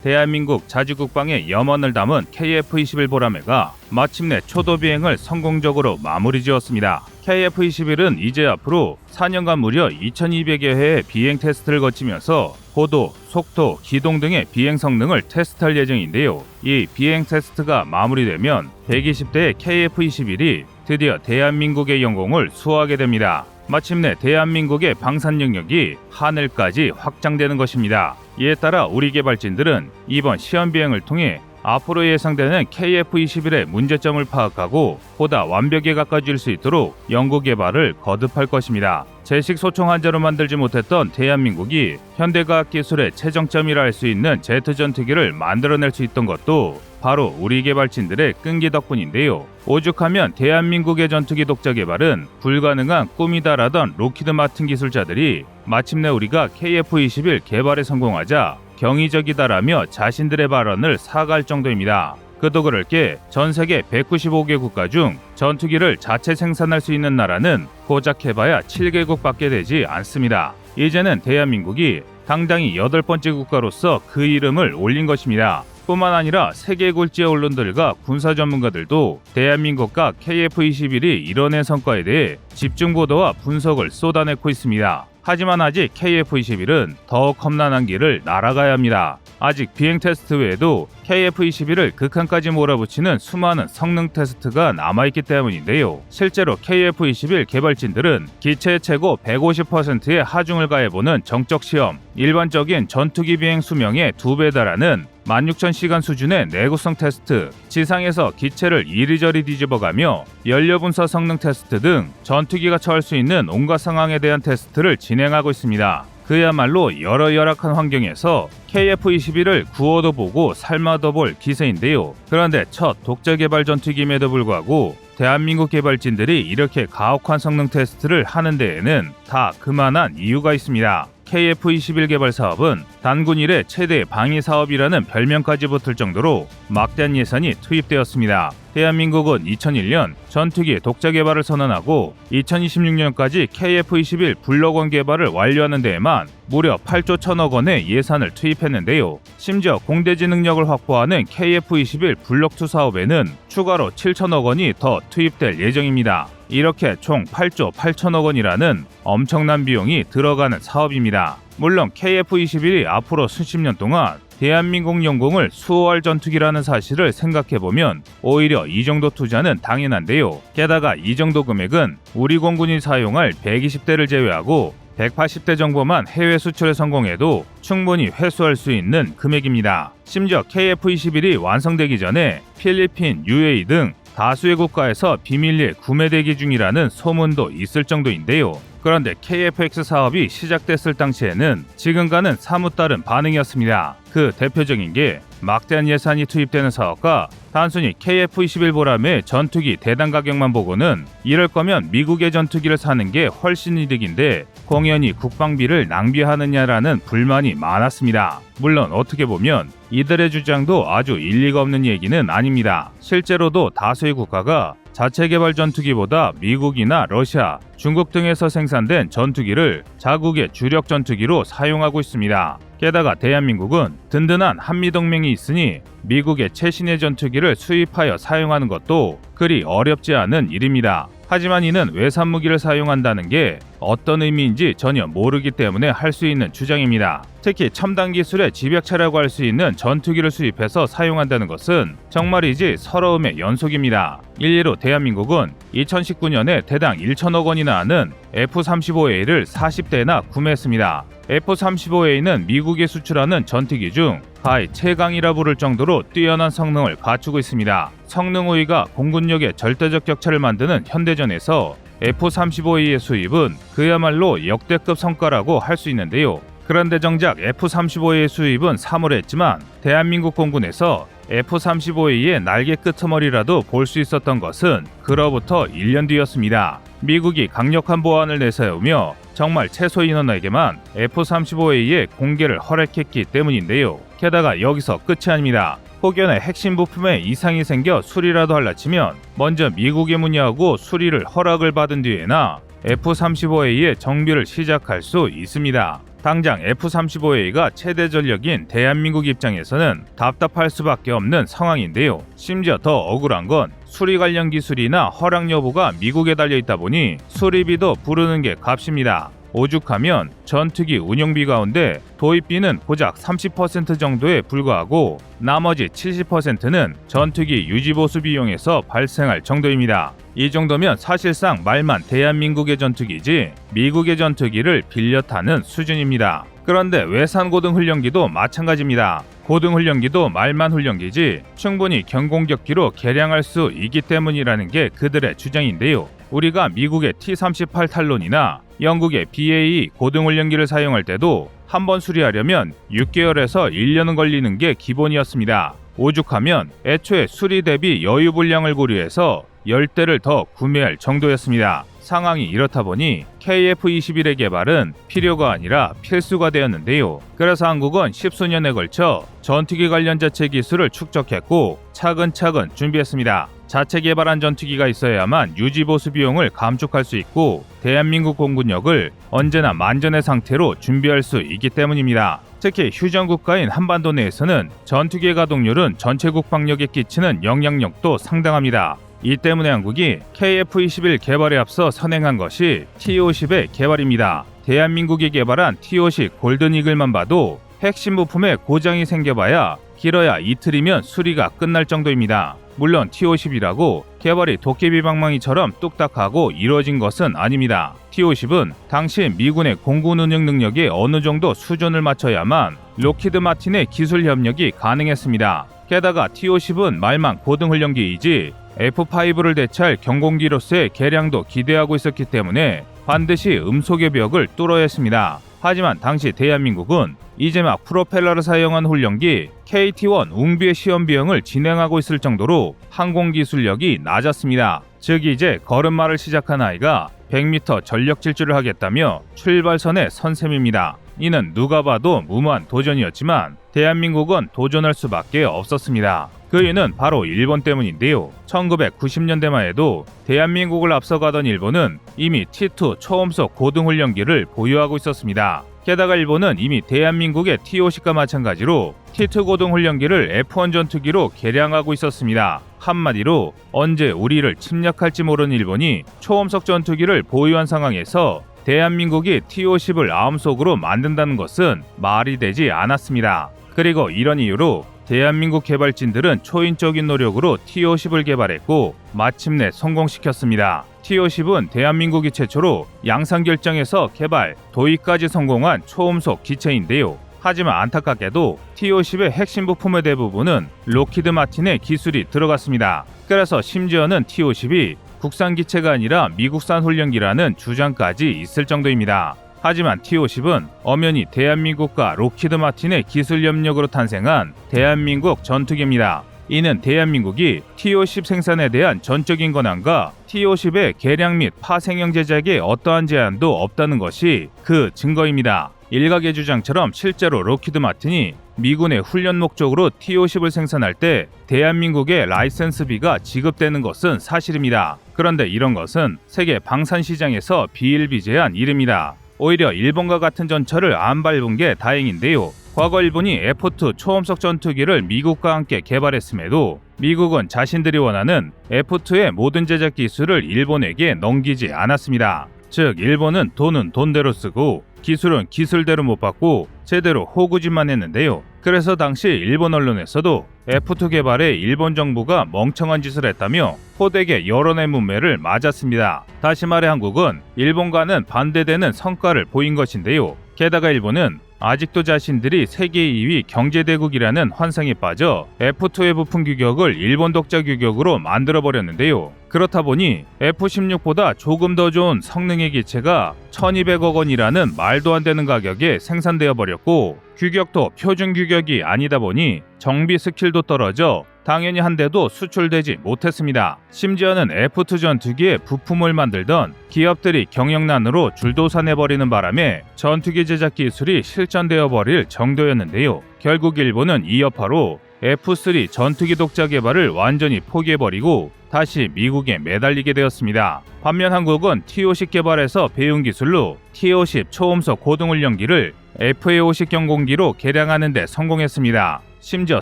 대한민국 자주국방의 염원을 담은 KF-21 보라매가 마침내 초도 비행을 성공적으로 마무리 지었습니다. KF-21은 이제 앞으로 4년간 무려 2200여 회의 비행 테스트를 거치면서 고도, 속도, 기동 등의 비행 성능을 테스트할 예정인데요. 이 비행 테스트가 마무리되면 120대의 KF-21이 드디어 대한민국의 영공을 수호하게 됩니다. 마침내 대한민국의 방산 영역이 하늘까지 확장되는 것입니다. 이에 따라 우리 개발진들은 이번 시험 비행을 통해 앞으로 예상되는 KF-21의 문제점을 파악하고 보다 완벽에 가까워질 수 있도록 연구 개발을 거듭할 것입니다. 제식 소총 한자로 만들지 못했던 대한민국이 현대과학기술의 최정점이라 할 수 있는 제트 전투기를 만들어낼 수 있던 것도 바로 우리 개발진들의 끈기 덕분인데요. 오죽하면 대한민국의 전투기 독자 개발은 불가능한 꿈이다라던 로키드 마틴 기술자들이 마침내 우리가 KF-21 개발에 성공하자 경이적이다라며 자신들의 발언을 사과할 정도입니다. 그도 그럴 게 전 세계 195개 국가 중 전투기를 자체 생산할 수 있는 나라는 고작 해봐야 7개국밖에 되지 않습니다. 이제는 대한민국이 당당히 8번째 국가로서 그 이름을 올린 것입니다. 뿐만 아니라 세계 굴지의 언론들과 군사 전문가들도 대한민국과 KF-21이 이뤄낸 성과에 대해 집중 보도와 분석을 쏟아내고 있습니다. 하지만 아직 KF-21은 더욱 험난한 길을 날아가야 합니다. 아직 비행 테스트 외에도 KF-21을 극한까지 몰아붙이는 수많은 성능 테스트가 남아있기 때문인데요. 실제로 KF-21 개발진들은 기체의 최고 150%의 하중을 가해보는 정적 시험, 일반적인 전투기 비행 수명의 2배 달하는 16,000시간 수준의 내구성 테스트, 지상에서 기체를 이리저리 뒤집어가며 연료 분사 성능 테스트 등 전투기가 처할 수 있는 온갖 상황에 대한 테스트를 진행하고 있습니다. 그야말로 여러 열악한 환경에서 KF-21을 구워도 보고 삶아도 볼 기세인데요. 그런데 첫 독자 개발 전투기임에도 불구하고 대한민국 개발진들이 이렇게 가혹한 성능 테스트를 하는 데에는 다 그만한 이유가 있습니다. KF-21 개발 사업은 단군 이래 최대 방위 사업이라는 별명까지 붙을 정도로 막대한 예산이 투입되었습니다. 대한민국은 2001년 전투기 독자 개발을 선언하고 2026년까지 KF-21 블록1 개발을 완료하는 데에만 무려 8조 1천억 원의 예산을 투입했는데요. 심지어 공대지 능력을 확보하는 KF-21 블록2 사업에는 추가로 7천억 원이 더 투입될 예정입니다. 이렇게 총 8조 8천억 원이라는 엄청난 비용이 들어가는 사업입니다. 물론 KF-21이 앞으로 수십 년 동안 대한민국 영공을 수호할 전투기라는 사실을 생각해보면 오히려 이 정도 투자는 당연한데요. 게다가 이 정도 금액은 우리 공군이 사용할 120대를 제외하고 180대 정도만 해외 수출에 성공해도 충분히 회수할 수 있는 금액입니다. 심지어 KF-21이 완성되기 전에 필리핀, UAE 등 다수의 국가에서 비밀리에 구매 대기 중이라는 소문도 있을 정도인데요. 그런데 KF-X 사업이 시작됐을 당시에는 지금과는 사뭇 다른 반응이었습니다. 그 대표적인 게 막대한 예산이 투입되는 사업과 단순히 KF-21 보람의 전투기 대당 가격만 보고는 이럴 거면 미국의 전투기를 사는 게 훨씬 이득인데 공연히 국방비를 낭비하느냐라는 불만이 많았습니다. 물론 어떻게 보면 이들의 주장도 아주 일리가 없는 얘기는 아닙니다. 실제로도 다수의 국가가 자체 개발 전투기보다 미국이나 러시아, 중국 등에서 생산된 전투기를 자국의 주력 전투기로 사용하고 있습니다. 게다가 대한민국은 든든한 한미동맹이 있으니 미국의 최신의 전투기를 수입하여 사용하는 것도 그리 어렵지 않은 일입니다. 하지만 이는 외산 무기를 사용한다는 게 어떤 의미인지 전혀 모르기 때문에 할 수 있는 주장입니다. 특히 첨단 기술의 집약체라고 할 수 있는 전투기를 수입해서 사용한다는 것은 정말이지 서러움의 연속입니다. 일례로 대한민국은 2019년에 대당 1천억 원이나 하는 F-35A를 40대나 구매했습니다. F-35A는 미국에 수출하는 전투기 중 가히 최강이라 부를 정도로 뛰어난 성능을 갖추고 있습니다. 성능 우위가 공군력의 절대적 격차를 만드는 현대전에서 F-35A의 수입은 그야말로 역대급 성과라고 할 수 있는데요. 그런데 정작 F-35A의 수입은 사물했지만 대한민국 공군에서 F-35A의 날개 끄트머리라도 볼 수 있었던 것은 그로부터 1년 뒤였습니다. 미국이 강력한 보안을 내세우며 정말 최소 인원에게만 F-35A의 공개를 허락했기 때문인데요. 게다가 여기서 끝이 아닙니다. 혹여나 핵심 부품에 이상이 생겨 수리라도 하려치면 먼저 미국에 문의하고 수리를 허락을 받은 뒤에나 F-35A의 정비를 시작할 수 있습니다. 당장 F-35A가 최대 전력인 대한민국 입장에서는 답답할 수밖에 없는 상황인데요. 심지어 더 억울한 건 수리 관련 기술이나 허락 여부가 미국에 달려있다 보니 수리비도 부르는 게 값입니다. 오죽하면 전투기 운용비 가운데 도입비는 고작 30% 정도에 불과하고 나머지 70%는 전투기 유지보수 비용에서 발생할 정도입니다. 이 정도면 사실상 말만 대한민국의 전투기지 미국의 전투기를 빌려 타는 수준입니다. 그런데 외산 고등훈련기도 마찬가지입니다. 고등훈련기도 말만 훈련기지 충분히 경공격기로 개량할 수 있기 때문이라는 게 그들의 주장인데요. 우리가 미국의 T-38 탈론이나 영국의 BAE 고등훈련기를 사용할 때도 한 번 수리하려면 6개월에서 1년은 걸리는 게 기본이었습니다. 오죽하면 애초에 수리 대비 여유 분량을 고려해서 10대를 더 구매할 정도였습니다. 상황이 이렇다 보니 KF-21의 개발은 필요가 아니라 필수가 되었는데요. 그래서 한국은 십수년에 걸쳐 전투기 관련 자체 기술을 축적했고 차근차근 준비했습니다. 자체 개발한 전투기가 있어야만 유지보수 비용을 감축할 수 있고 대한민국 공군력을 언제나 만전의 상태로 준비할 수 있기 때문입니다. 특히 휴전 국가인 한반도 내에서는 전투기의 가동률은 전체 국방력에 끼치는 영향력도 상당합니다. 이 때문에 한국이 KF-21 개발에 앞서 선행한 것이 T-50의 개발입니다. 대한민국이 개발한 T-50 골든이글만 봐도 핵심 부품에 고장이 생겨봐야 길어야 이틀이면 수리가 끝날 정도입니다. 물론 T-50이라고 개발이 도깨비 방망이처럼 뚝딱하고 이루어진 것은 아닙니다. T-50은 당시 미군의 공군 운영 능력에 어느 정도 수준을 맞춰야만 록히드 마틴의 기술 협력이 가능했습니다. 게다가 T-50은 말만 고등훈련기이지 F-5를 대체할 경공기로서의 개량도 기대하고 있었기 때문에 반드시 음속의 벽을 뚫어야 했습니다. 하지만 당시 대한민국은 이제 막 프로펠러를 사용한 훈련기 KT-1 웅비의 시험 비용을 진행하고 있을 정도로 항공기술력이 낮았습니다. 즉 이제 걸음마를 시작한 아이가 100m 전력 질주를 하겠다며 출발선에 선 셈입니다. 이는 누가 봐도 무모한 도전이었지만 대한민국은 도전할 수밖에 없었습니다. 그 이유는 바로 일본 때문인데요. 1990년대 말에도 대한민국을 앞서가던 일본은 이미 T2 초음속 고등훈련기를 보유하고 있었습니다. 게다가 일본은 이미 대한민국의 T-50과 마찬가지로 T2 고등훈련기를 F1 전투기로 개량하고 있었습니다. 한마디로 언제 우리를 침략할지 모르는 일본이 초음속 전투기를 보유한 상황에서 대한민국이 T-50을 마음속으로 만든다는 것은 말이 되지 않았습니다. 그리고 이런 이유로 대한민국 개발진들은 초인적인 노력으로 T-50을 개발했고 마침내 성공시켰습니다. T-50은 대한민국이 최초로 양산 결정에서 개발, 도입까지 성공한 초음속 기체인데요. 하지만 안타깝게도 T-50의 핵심 부품의 대부분은 록히드 마틴의 기술이 들어갔습니다. 그래서 심지어는 T-50이 국산 기체가 아니라 미국산 훈련기라는 주장까지 있을 정도입니다. 하지만 T-50은 엄연히 대한민국과 록히드 마틴의 기술 협력으로 탄생한 대한민국 전투기입니다. 이는 대한민국이 T-50 생산에 대한 전적인 권한과 T-50의 개량 및 파생형 제작에 어떠한 제한도 없다는 것이 그 증거입니다. 일각의 주장처럼 실제로 록히드 마틴이 미군의 훈련 목적으로 T-50을 생산할 때 대한민국의 라이센스비가 지급되는 것은 사실입니다. 그런데 이런 것은 세계 방산 시장에서 비일비재한 일입니다. 오히려 일본과 같은 전철을 안 밟은 게 다행인데요. 과거 일본이 F2 초음속 전투기를 미국과 함께 개발했음에도 미국은 자신들이 원하는 F2의 모든 제작 기술을 일본에게 넘기지 않았습니다. 즉 일본은 돈은 돈대로 쓰고 기술은 기술대로 못 받고 제대로 호구짓만 했는데요. 그래서 당시 일본 언론에서도 F2 개발에 일본 정부가 멍청한 짓을 했다며 호되게 여론의 문매를 맞았습니다. 다시 말해 한국은 일본과는 반대되는 성과를 보인 것인데요. 게다가 일본은 아직도 자신들이 세계 2위 경제대국이라는 환상에 빠져 F2의 부품 규격을 일본 독자 규격으로 만들어버렸는데요. 그렇다 보니 F-16보다 조금 더 좋은 성능의 기체가 1200억 원이라는 말도 안 되는 가격에 생산되어 버렸고 규격도 표준 규격이 아니다 보니 정비 스킬도 떨어져 당연히 한 대도 수출되지 못했습니다. 심지어는 F2 전투기의 부품을 만들던 기업들이 경영난으로 줄도산해버리는 바람에 전투기 제작 기술이 실전되어 버릴 정도였는데요. 결국 일본은 이 여파로 F3 전투기 독자 개발을 완전히 포기해버리고 다시 미국에 매달리게 되었습니다. 반면 한국은 T-50 개발에서 배운 기술로 T-50 초음속 고등훈련기를 FA-50 경공기로 개량하는 데 성공했습니다. 심지어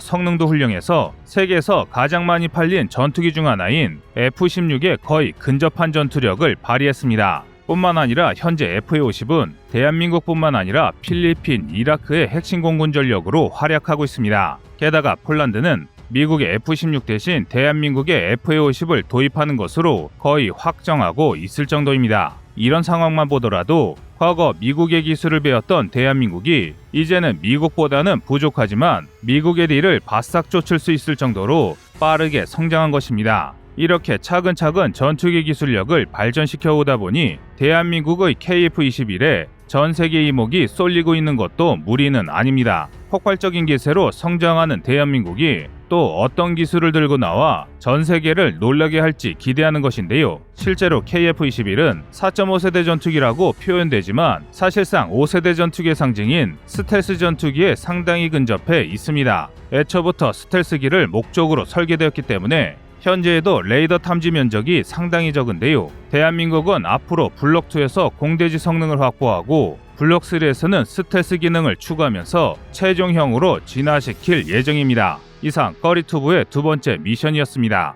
성능도 훌륭해서 세계에서 가장 많이 팔린 전투기 중 하나인 F-16에 거의 근접한 전투력을 발휘했습니다. 뿐만 아니라 현재 FA-50은 대한민국뿐만 아니라 필리핀, 이라크의 핵심 공군 전력으로 활약하고 있습니다. 게다가 폴란드는 미국의 F-16 대신 대한민국의 FA-50을 도입하는 것으로 거의 확정하고 있을 정도입니다. 이런 상황만 보더라도 과거 미국의 기술을 배웠던 대한민국이 이제는 미국보다는 부족하지만 미국의 뒤를 바싹 쫓을 수 있을 정도로 빠르게 성장한 것입니다. 이렇게 차근차근 전투기 기술력을 발전시켜 오다 보니 대한민국의 KF-21에 전 세계 이목이 쏠리고 있는 것도 무리는 아닙니다. 폭발적인 기세로 성장하는 대한민국이 또 어떤 기술을 들고 나와 전 세계를 놀라게 할지 기대하는 것인데요. 실제로 KF-21은 4.5세대 전투기라고 표현되지만 사실상 5세대 전투기의 상징인 스텔스 전투기에 상당히 근접해 있습니다. 애초부터 스텔스기를 목적으로 설계되었기 때문에 현재에도 레이더 탐지 면적이 상당히 적은데요. 대한민국은 앞으로 블록2에서 공대지 성능을 확보하고 블록3에서는 스텔스 기능을 추가하면서 최종형으로 진화시킬 예정입니다. 이상 꺼리투브의 두 번째 미션이었습니다.